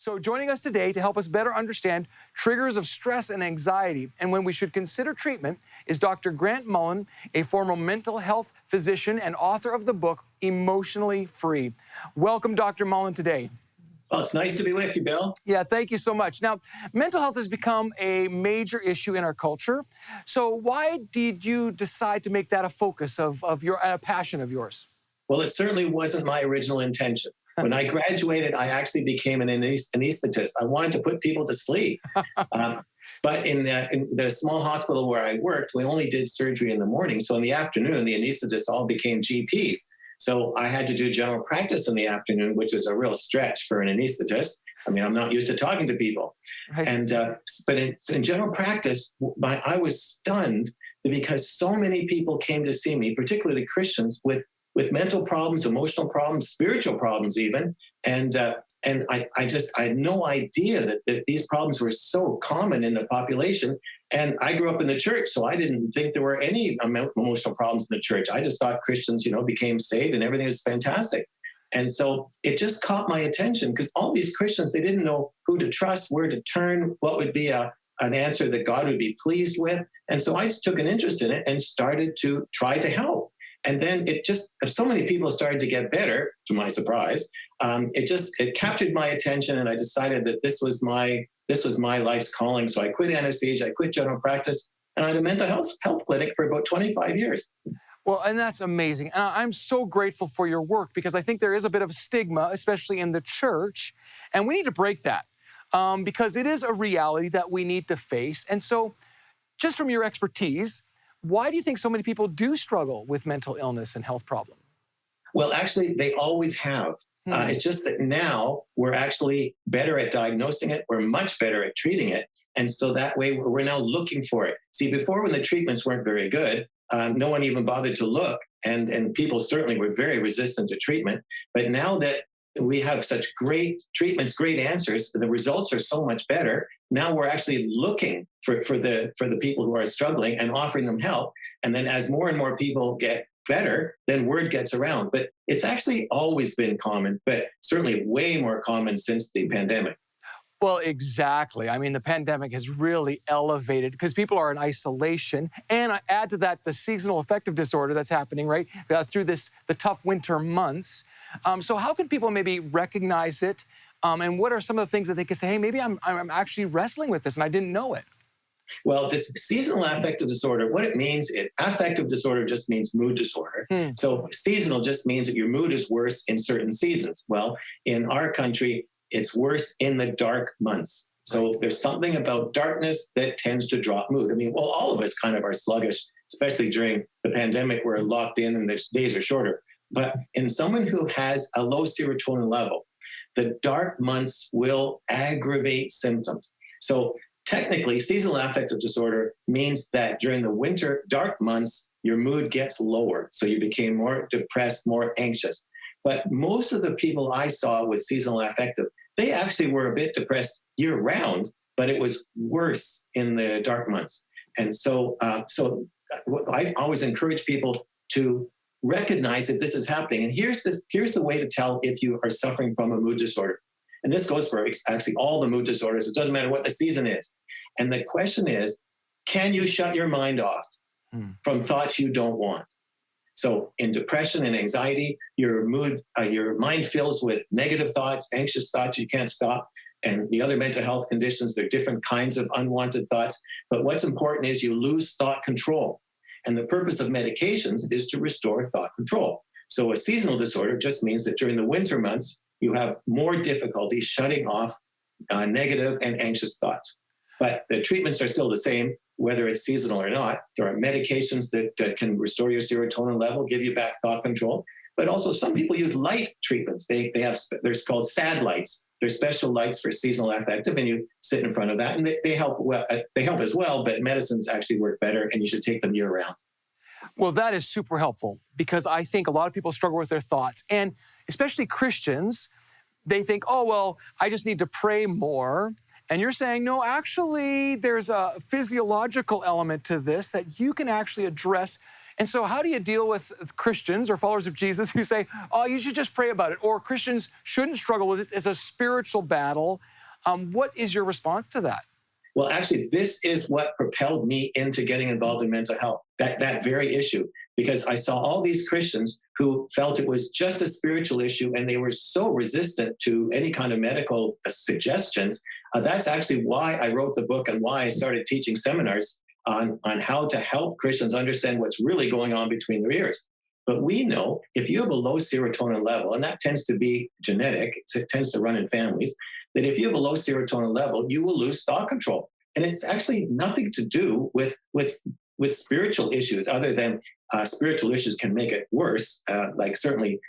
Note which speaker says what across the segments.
Speaker 1: So joining us today to help us better understand triggers of stress and anxiety and when we should consider treatment is Dr. Grant Mullen, a former mental health physician and author of the book, Emotionally Free. Welcome, Dr. Mullen, today.
Speaker 2: Well, it's nice to be with you, Bill.
Speaker 1: Yeah, thank you so much. Now, mental health has become a major issue in our culture. So why did you decide to make that a focus of a passion of yours?
Speaker 2: Well, it certainly wasn't my original intention. When I graduated, I actually became an anesthetist. I wanted to put people to sleep. But in the small hospital where I worked, we only did surgery in the morning. So in the afternoon, the anesthetists all became GPs. So I had to do general practice in the afternoon, which was a real stretch for an anesthetist. I mean, I'm not used to talking to people. Right. And but in general practice, I was stunned because so many people came to see me, particularly Christians, with mental problems, emotional problems, spiritual problems even. And I had no idea that these problems were so common in the population. And I grew up in the church, so I didn't think there were any emotional problems in the church. I just thought Christians, became saved and everything was fantastic. And so it just caught my attention because all these Christians, they didn't know who to trust, where to turn, what would be an answer that God would be pleased with. And so I just took an interest in it and started to try to help. And then so many people started to get better, to my surprise. It captured my attention, and I decided that this was my life's calling. So I quit anesthesia, I quit general practice, and I had a mental health clinic for about 25 years.
Speaker 1: Well, and that's amazing. And I'm so grateful for your work because I think there is a bit of stigma, especially in the church, and we need to break that because it is a reality that we need to face. And so just from your expertise, why do you think so many people do struggle with mental illness and health problems?
Speaker 2: Well, actually, they always have. It's just that now we're actually better at diagnosing it. We're much better at treating it. And so that way we're now looking for it. See, before when the treatments weren't very good, no one even bothered to look. And people certainly were very resistant to treatment. But now that we have such great treatments, great answers, the results are so much better. Now we're actually looking for the people who are struggling and offering them help. And then as more and more people get better, then word gets around. But it's actually always been common, but certainly way more common since the pandemic.
Speaker 1: Well, exactly. I mean, the pandemic has really elevated because people are in isolation. And I add to that the seasonal affective disorder that's happening, right, through the tough winter months. So how can people maybe recognize it? And what are some of the things that they can say, hey, maybe I'm actually wrestling with this and I didn't know it?
Speaker 2: Well, this seasonal affective disorder, what it means, affective disorder just means mood disorder. So seasonal just means that your mood is worse in certain seasons. Well, in our country, it's worse in the dark months. So there's something about darkness that tends to drop mood. I mean, well, all of us kind of are sluggish, especially during the pandemic where we're locked in and the days are shorter. But in someone who has a low serotonin level, the dark months will aggravate symptoms. So technically, seasonal affective disorder means that during the winter, dark months, your mood gets lower. So you became more depressed, more anxious. But most of the people I saw with seasonal affective, they actually were a bit depressed year round, but it was worse in the dark months. And so I always encourage people to recognize that this is happening. And here's the way to tell if you are suffering from a mood disorder. And this goes for actually all the mood disorders. It doesn't matter what the season is. And the question is, can you shut your mind off from thoughts you don't want? So in depression and anxiety, your mind fills with negative thoughts, anxious thoughts you can't stop. And the other mental health conditions, there are different kinds of unwanted thoughts. But what's important is you lose thought control. And the purpose of medications is to restore thought control. So a seasonal disorder just means that during the winter months, you have more difficulty shutting off negative and anxious thoughts. But the treatments are still the same, whether it's seasonal or not. There are medications that can restore your serotonin level, give you back thought control. But also some people use light treatments. They're called SAD lights. They're special lights for seasonal affective, and you sit in front of that, and they help. Well, they help as well, but medicines actually work better, and you should take them year round.
Speaker 1: Well, that is super helpful because I think a lot of people struggle with their thoughts, and especially Christians, they think, oh, well, I just need to pray more. And you're saying, no, actually, there's a physiological element to this that you can actually address And so how do you deal with Christians or followers of Jesus who say, oh, you should just pray about it, or Christians shouldn't struggle with it, it's a spiritual battle? What is your response to that?
Speaker 2: Well, actually, this is what propelled me into getting involved in mental health, that very issue, because I saw all these Christians who felt it was just a spiritual issue, and they were so resistant to any kind of medical suggestions. That's actually why I wrote the book and why I started teaching seminars on how to help Christians understand what's really going on between their ears. But we know if you have a low serotonin level, and that tends to be genetic, it tends to run in families, that if you have a low serotonin level, you will lose thought control. And it's actually nothing to do with spiritual issues, other than spiritual issues can make it worse. Like certainly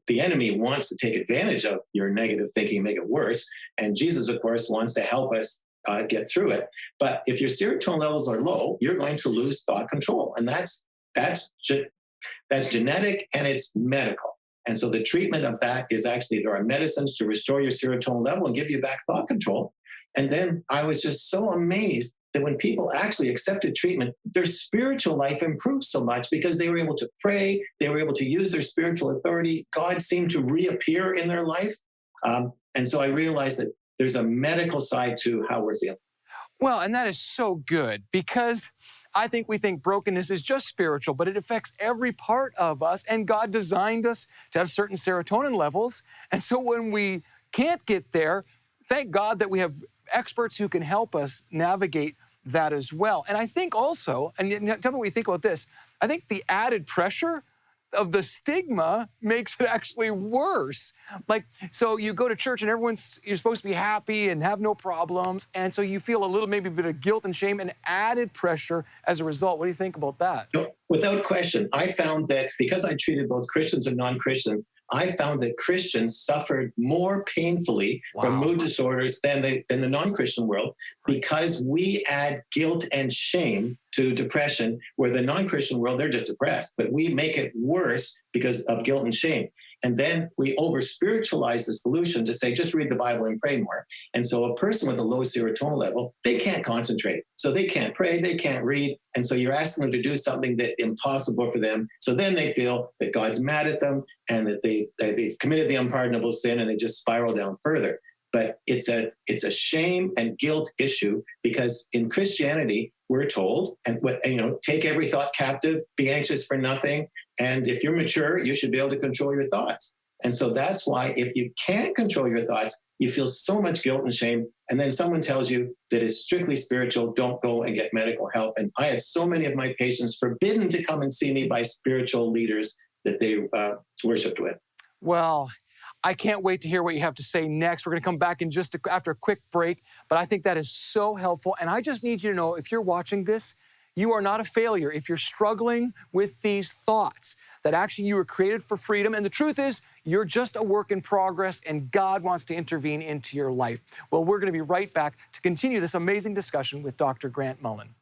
Speaker 2: the enemy wants to take advantage of your negative thinking and make it worse. And Jesus, of course, wants to help us get through it. But if your serotonin levels are low, you're going to lose thought control. And that's genetic, and it's medical. And so the treatment of that is actually there are medicines to restore your serotonin level and give you back thought control. And then I was just so amazed that when people actually accepted treatment, their spiritual life improved so much because they were able to pray, they were able to use their spiritual authority. God seemed to reappear in their life. And so I realized that there's a medical side to how we're feeling.
Speaker 1: Well, and that is so good, because I think we think brokenness is just spiritual, but it affects every part of us, and God designed us to have certain serotonin levels. And so when we can't get there, thank God that we have experts who can help us navigate that as well. And I think also, and tell me what you think about this, I think the added pressure of the stigma makes it actually worse. Like, so you go to church and you're supposed to be happy and have no problems. And so you feel a little, maybe a bit of guilt and shame and added pressure as a result. What do you think about that?
Speaker 2: No, without question, I found that because I treated both Christians and non-Christians, I found that Christians suffered more painfully from mood disorders than the non-Christian world, because we add guilt and shame to depression, where the non-Christian world, they're just depressed, but we make it worse because of guilt and shame. And then we over-spiritualize the solution to say, just read the Bible and pray more. And so a person with a low serotonin level, they can't concentrate. So they can't pray, they can't read. And so you're asking them to do something that's impossible for them. So then they feel that God's mad at them and that they've committed the unpardonable sin, and they just spiral down further. But it's a shame and guilt issue, because in Christianity, we're told, take every thought captive, be anxious for nothing. And if you're mature, you should be able to control your thoughts. And so that's why if you can't control your thoughts, you feel so much guilt and shame. And then someone tells you that it's strictly spiritual, don't go and get medical help. And I had so many of my patients forbidden to come and see me by spiritual leaders that they worshiped with.
Speaker 1: Well, I can't wait to hear what you have to say next. We're going to come back in after a quick break, but I think that is so helpful. And I just need you to know, if you're watching this, you are not a failure. If you're struggling with these thoughts, that actually you were created for freedom. And the truth is, you're just a work in progress, and God wants to intervene into your life. Well, we're going to be right back to continue this amazing discussion with Dr. Grant Mullen.